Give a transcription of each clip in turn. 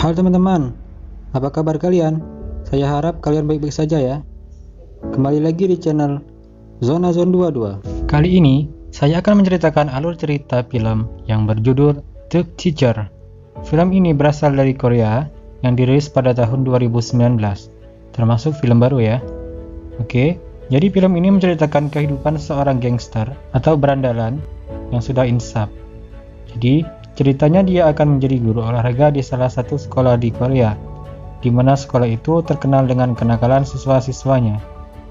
Halo teman-teman, apa kabar kalian? Saya harap kalian baik-baik saja ya. Kembali lagi di channel Zona Zone 22. Kali ini, saya akan menceritakan alur cerita film yang berjudul The Teacher. Film ini berasal dari Korea yang dirilis pada tahun 2019, termasuk film baru ya. Oke, jadi film ini menceritakan kehidupan seorang gangster atau berandalan yang sudah insaf. Jadi, ceritanya dia akan menjadi guru olahraga di salah satu sekolah di Korea, di mana sekolah itu terkenal dengan kenakalan siswa-siswanya.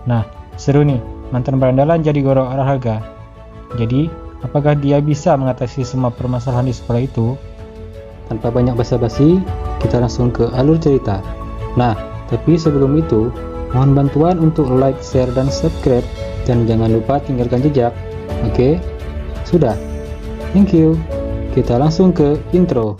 Nah, seru nih, mantan berandalan jadi guru olahraga. Jadi, apakah dia bisa mengatasi semua permasalahan di sekolah itu? Tanpa banyak basa-basi, kita langsung ke alur cerita. Nah, tapi sebelum itu, mohon bantuan untuk like, share, dan subscribe, dan jangan lupa tinggalkan jejak. Oke? Sudah? Thank you. Kita langsung ke intro.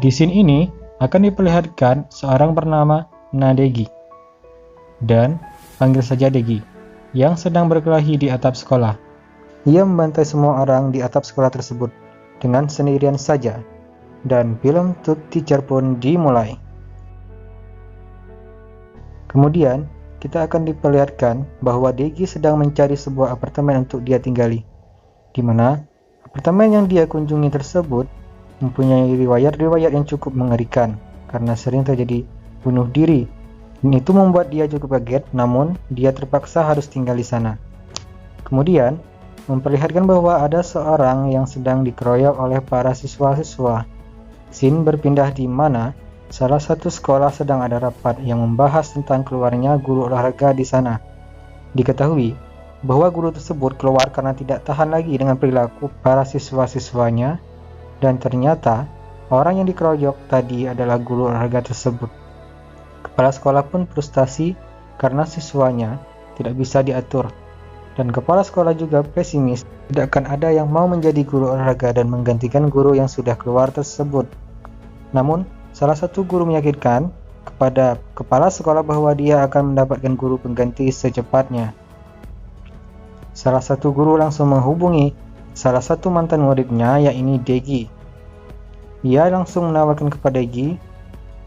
Di scene ini akan diperlihatkan seorang bernama Nadegi dan panggil saja Degi yang sedang berkelahi di atap sekolah. Ia membantai semua orang di atap sekolah tersebut dengan sendirian saja, dan film The Teacher pun dimulai. Kemudian kita akan diperlihatkan bahwa Degi sedang mencari sebuah apartemen untuk dia tinggali, di mana apartemen yang dia kunjungi tersebut mempunyai riwayat-riwayat yang cukup mengerikan karena sering terjadi bunuh diri, dan itu membuat dia cukup kaget, namun dia terpaksa harus tinggal di sana. Kemudian memperlihatkan bahwa ada seorang yang sedang dikeroyok oleh para siswa-siswa. Scene berpindah di mana salah satu sekolah sedang ada rapat yang membahas tentang keluarnya guru olahraga di sana. Diketahui bahwa guru tersebut keluar karena tidak tahan lagi dengan perilaku para siswa-siswanya, dan ternyata orang yang dikeroyok tadi adalah guru olahraga tersebut. Kepala sekolah pun frustasi karena siswanya tidak bisa diatur, dan kepala sekolah juga pesimis tidak akan ada yang mau menjadi guru olahraga dan menggantikan guru yang sudah keluar tersebut. Namun salah satu guru meyakinkan kepada kepala sekolah bahwa dia akan mendapatkan guru pengganti secepatnya. Salah satu guru langsung menghubungi salah satu mantan muridnya, yakni Degi. Ia langsung menawarkan kepada Degi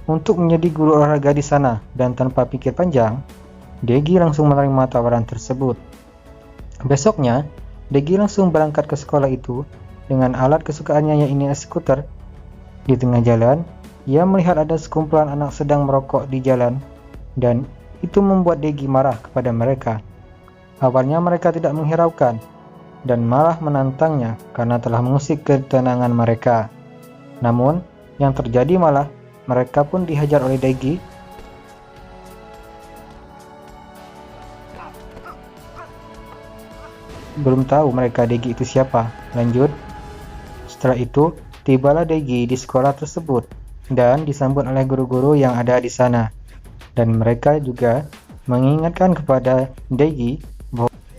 untuk menjadi guru olahraga di sana, dan tanpa pikir panjang, Degi langsung menerima tawaran tersebut. Besoknya, Degi langsung berangkat ke sekolah itu dengan alat kesukaannya, yakni skuter. Di tengah jalan, ia melihat ada sekumpulan anak sedang merokok di jalan, dan itu membuat Degi marah kepada mereka. Awalnya mereka tidak menghiraukan dan malah menantangnya karena telah mengusik ketenangan mereka. Namun, yang terjadi malah mereka pun dihajar oleh Degi. Belum tahu mereka Degi itu siapa. Lanjut. Setelah itu, tibalah Degi di sekolah tersebut dan disambut oleh guru-guru yang ada di sana. Dan mereka juga mengingatkan kepada Degi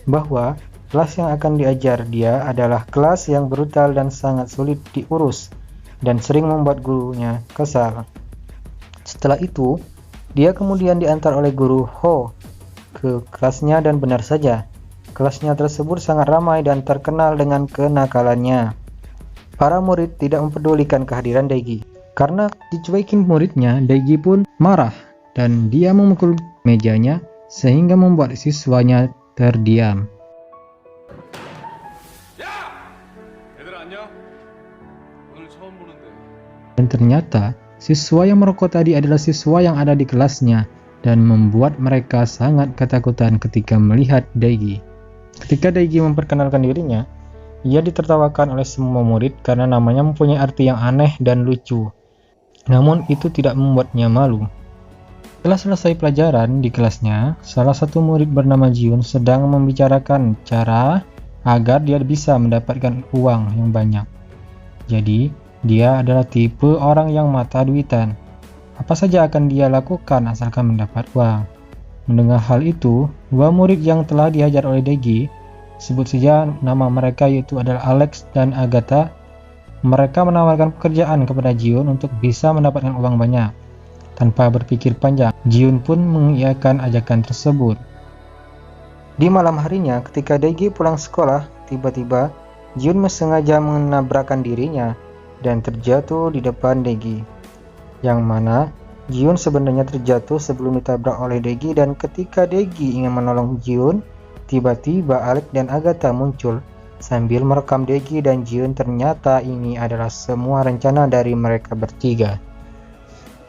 bahwa kelas yang akan diajar dia adalah kelas yang brutal dan sangat sulit diurus dan sering membuat gurunya kesal. Setelah itu, dia kemudian diantar oleh guru Ho ke kelasnya, dan benar saja, kelasnya tersebut sangat ramai dan terkenal dengan kenakalannya. Para murid tidak mempedulikan kehadiran Degi. Karena dicuekin muridnya, Degi pun marah dan dia memukul mejanya sehingga membuat siswanya terdiam. Dan ternyata siswa yang merokok tadi adalah siswa yang ada di kelasnya, dan membuat mereka sangat ketakutan ketika melihat Degi. Ketika Degi memperkenalkan dirinya, ia ditertawakan oleh semua murid karena namanya mempunyai arti yang aneh dan lucu. Namun itu tidak membuatnya malu. Setelah selesai pelajaran di kelasnya, salah satu murid bernama Jiun sedang membicarakan cara agar dia bisa mendapatkan uang yang banyak. Jadi, dia adalah tipe orang yang mata duitan. Apa saja akan dia lakukan asalkan mendapat uang. Mendengar hal itu, dua murid yang telah dihajar oleh Daegi, sebut saja nama mereka yaitu adalah Alex dan Agatha, mereka menawarkan pekerjaan kepada Jiun untuk bisa mendapatkan uang banyak. Tanpa berpikir panjang, Jiun pun mengiyakan ajakan tersebut. Di malam harinya, ketika Daegi pulang sekolah, tiba-tiba Jiun sengaja menabrakkan dirinya dan terjatuh di depan Daegi. Yang mana Jiun sebenarnya terjatuh sebelum ditabrak oleh Daegi, dan ketika Daegi ingin menolong Jiun, tiba-tiba Alex dan Agatha muncul sambil merekam Daegi dan Jiun. Ternyata ini adalah semua rencana dari mereka bertiga.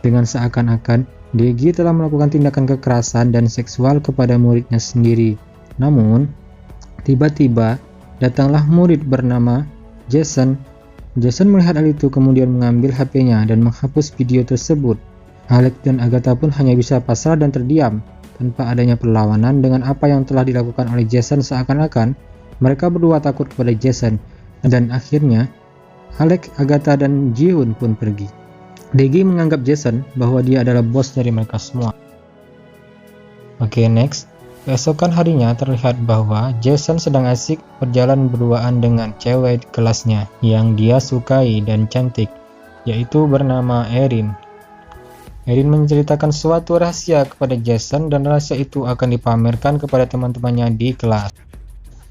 Dengan seakan-akan Daegi telah melakukan tindakan kekerasan dan seksual kepada muridnya sendiri. Namun, tiba-tiba datanglah murid bernama Jason. Jason melihat hal itu kemudian mengambil HP-nya dan menghapus video tersebut. Alex dan Agatha pun hanya bisa pasrah dan terdiam tanpa adanya perlawanan dengan apa yang telah dilakukan oleh Jason. Seakan-akan mereka berdua takut kepada Jason, dan akhirnya Alex, Agatha, dan Jiun pun pergi. Daegi menganggap Jason bahwa dia adalah bos dari mereka semua. Oke, next. Keesokan harinya terlihat bahwa Jason sedang asik berjalan berduaan dengan cewek kelasnya yang dia sukai dan cantik, yaitu bernama Erin. Erin menceritakan suatu rahasia kepada Jason dan rahasia itu akan dipamerkan kepada teman-temannya di kelas.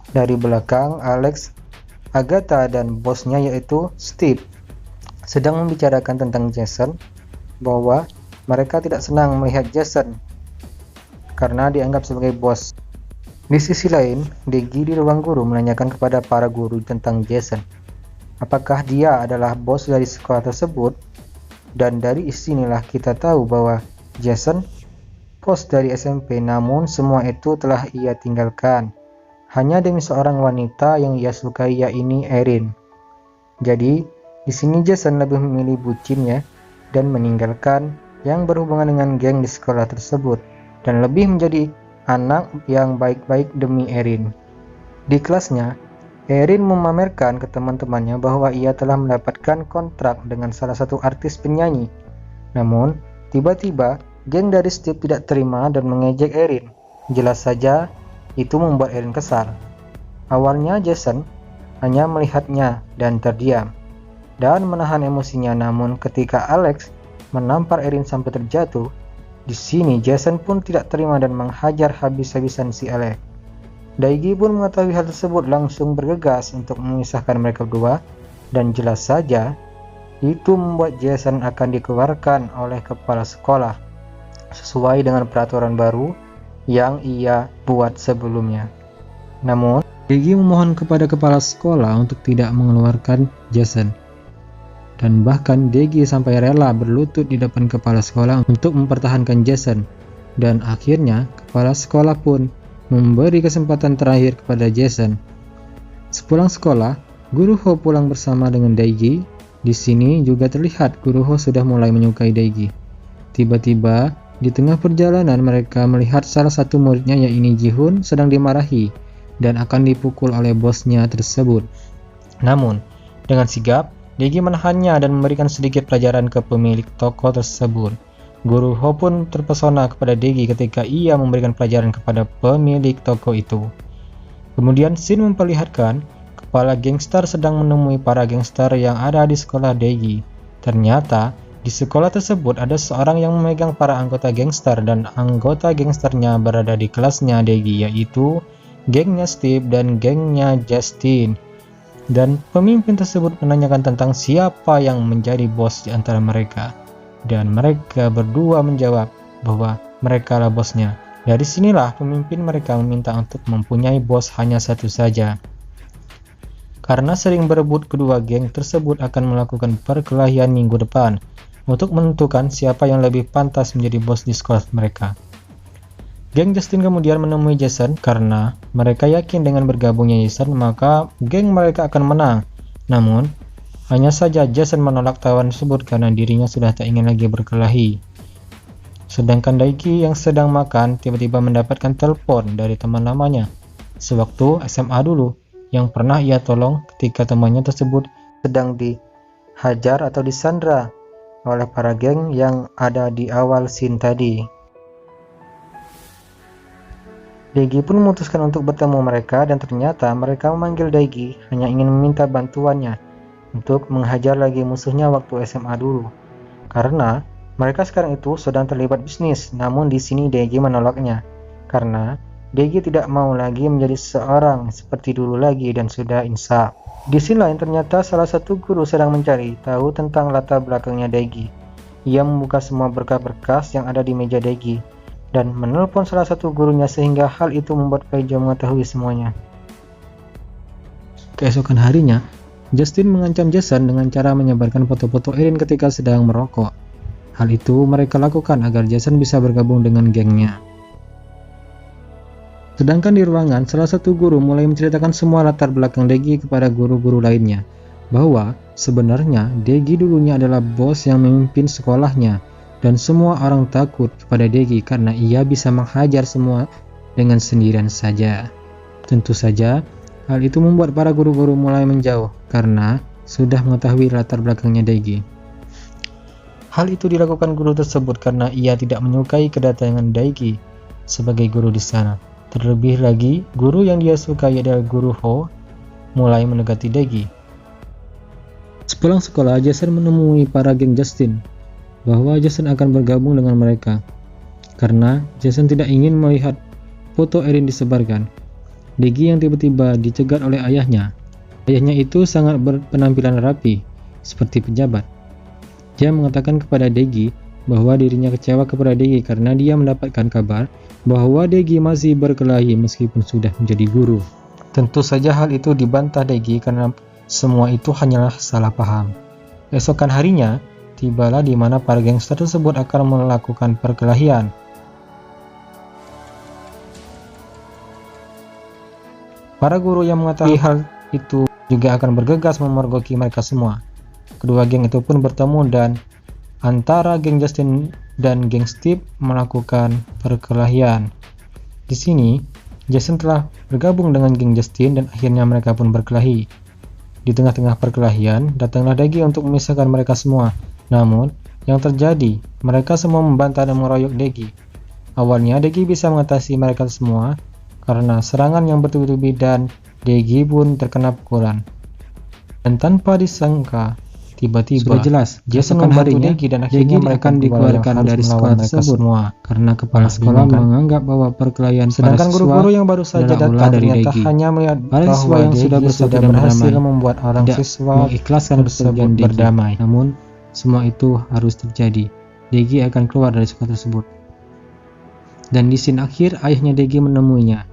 Dari belakang, Alex, Agatha, dan bosnya yaitu Steve sedang membicarakan tentang Jason, bahwa mereka tidak senang melihat Jason karena dianggap sebagai bos. Di sisi lain, Daegi di ruang guru menanyakan kepada para guru tentang Jason. Apakah dia adalah bos dari sekolah tersebut? Dan dari sinilah kita tahu bahwa Jason bos dari SMP, namun semua itu telah ia tinggalkan hanya demi seorang wanita yang ia sukai, yaitu Erin. Jadi, di sini Jason lebih memilih bucinnya dan meninggalkan yang berhubungan dengan geng di sekolah tersebut dan lebih menjadi anak yang baik-baik demi Erin. Di kelasnya, Erin memamerkan ke teman-temannya bahwa ia telah mendapatkan kontrak dengan salah satu artis penyanyi. Namun, tiba-tiba geng dari Steve tidak terima dan mengejek Erin. Jelas saja, itu membuat Erin kesal. Awalnya Jason hanya melihatnya dan terdiam dan menahan emosinya, namun ketika Alex menampar Erin sampai terjatuh, di sini Jason pun tidak terima dan menghajar habis-habisan si Alex. Daegi pun mengetahui hal tersebut langsung bergegas untuk memisahkan mereka berdua, dan jelas saja itu membuat Jason akan dikeluarkan oleh kepala sekolah sesuai dengan peraturan baru yang ia buat sebelumnya. Namun, Daegi memohon kepada kepala sekolah untuk tidak mengeluarkan Jason, dan bahkan Daegi sampai rela berlutut di depan kepala sekolah untuk mempertahankan Jason, dan akhirnya kepala sekolah pun memberi kesempatan terakhir kepada Jason. Sepulang sekolah, Guru Ho pulang bersama dengan Daegi. Di sini juga terlihat Guru Ho sudah mulai menyukai Daegi. Tiba-tiba, di tengah perjalanan mereka melihat salah satu muridnya yaitu Jihun sedang dimarahi dan akan dipukul oleh bosnya tersebut. Namun, dengan sigap, Daegi menahannya dan memberikan sedikit pelajaran ke pemilik toko tersebut. Guru Ho pun terpesona kepada Daegi ketika ia memberikan pelajaran kepada pemilik toko itu. Kemudian scene memperlihatkan kepala gangster sedang menemui para gangster yang ada di sekolah Daegi. Ternyata di sekolah tersebut ada seorang yang memegang para anggota gangster, dan anggota gangsternya berada di kelasnya Daegi, yaitu gengnya Steve dan gengnya Justin. Dan pemimpin tersebut menanyakan tentang siapa yang menjadi bos di antara mereka. Dan mereka berdua menjawab bahwa mereka lah bosnya. Dari sinilah pemimpin mereka meminta untuk mempunyai bos hanya satu saja. Karena sering berebut, kedua geng tersebut akan melakukan perkelahian minggu depan untuk menentukan siapa yang lebih pantas menjadi bos di sekolah mereka. Geng Justin kemudian menemui Jason karena mereka yakin dengan bergabungnya Jason maka geng mereka akan menang. Namun, hanya saja Jason menolak tawaran tersebut karena dirinya sudah tak ingin lagi berkelahi. Sedangkan Daegi yang sedang makan tiba-tiba mendapatkan telepon dari teman lamanya sewaktu SMA dulu yang pernah ia tolong ketika temannya tersebut sedang dihajar atau disandra oleh para geng yang ada di awal scene tadi. Daegi pun memutuskan untuk bertemu mereka dan ternyata mereka memanggil Daegi hanya ingin meminta bantuannya untuk menghajar lagi musuhnya waktu SMA dulu. Karena mereka sekarang itu sedang terlibat bisnis, namun di sini Daegi menolaknya karena Daegi tidak mau lagi menjadi seorang seperti dulu lagi dan sudah insaf. Di sisi lain ternyata salah satu guru sedang mencari tahu tentang latar belakangnya Daegi. Ia membuka semua berkas-berkas yang ada di meja Daegi dan menelpon salah satu gurunya sehingga hal itu membuat Kaijo mengetahui semuanya. Keesokan harinya, Justin mengancam Jason dengan cara menyebarkan foto-foto Erin ketika sedang merokok. Hal itu mereka lakukan agar Jason bisa bergabung dengan gengnya. Sedangkan di ruangan, salah satu guru mulai menceritakan semua latar belakang Daegi kepada guru-guru lainnya, bahwa sebenarnya Daegi dulunya adalah bos yang memimpin sekolahnya, dan semua orang takut kepada Daegi karena ia bisa menghajar semua dengan sendirian saja. Tentu saja, hal itu membuat para guru-guru mulai menjauh karena sudah mengetahui latar belakangnya Daegi. Hal itu dilakukan guru tersebut karena ia tidak menyukai kedatangan Daegi sebagai guru di sana. Terlebih lagi, guru yang dia sukai adalah Guru Ho mulai mendekati Daegi. Sepulang sekolah, Jason menemui para geng Justin bahwa Jason akan bergabung dengan mereka karena Jason tidak ingin melihat foto Erin disebarkan. Daegi yang tiba-tiba dicegat oleh ayahnya. Ayahnya itu sangat berpenampilan rapi seperti pejabat. Dia mengatakan kepada Daegi bahwa dirinya kecewa kepada Daegi karena dia mendapatkan kabar bahwa Daegi masih berkelahi meskipun sudah menjadi guru. Tentu saja hal itu dibantah Daegi karena semua itu hanyalah salah paham. Esokan harinya, tibalah di mana para gangster tersebut akan melakukan perkelahian. Para guru yang mengetahui hal itu juga akan bergegas memergoki mereka semua. Kedua geng itu pun bertemu dan antara geng Justin dan geng Steve melakukan perkelahian. Di sini, Jason telah bergabung dengan geng Justin dan akhirnya mereka pun berkelahi. Di tengah-tengah perkelahian, datanglah Daegi untuk memisahkan mereka semua. Namun, yang terjadi, mereka semua membantah dan mengeroyok Daegi. Awalnya, Daegi bisa mengatasi mereka semua karena serangan yang bertubi-tubi dan Daegi pun terkena pukulan. Dan tanpa disangka, tiba-tiba sudah jelas Jason membantu Daegi dan akhirnya mereka akan dikeluarkan dari sekolah tersebut karena kepala sekolah menganggap bahwa perkelahian sedangkan guru-guru yang baru saja datang ternyata hanya melihat bahwa yang sudah berhasil membuat orang siswa mengikhlaskan tersebut berdamai. Namun semua itu harus terjadi. Daegi akan keluar dari sekolah tersebut. Dan di scene akhir, ayahnya Daegi menemuinya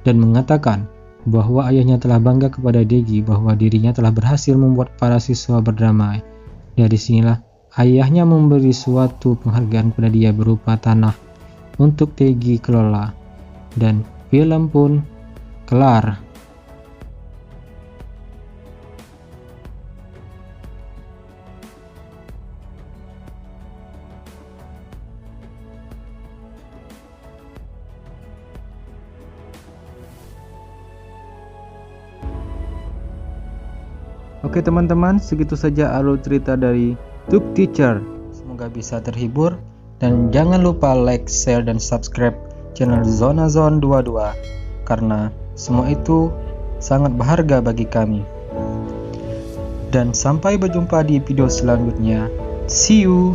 dan mengatakan bahwa ayahnya telah bangga kepada Daegi bahwa dirinya telah berhasil membuat para siswa berdamai. Dari sinilah ayahnya memberi suatu penghargaan kepada dia berupa tanah untuk Daegi kelola. Dan film pun kelar. Oke teman-teman, segitu saja alur cerita dari Tube Teacher. Semoga bisa terhibur dan jangan lupa like, share, dan subscribe channel Zona Zone 22 karena semua itu sangat berharga bagi kami. Dan sampai berjumpa di video selanjutnya. See you.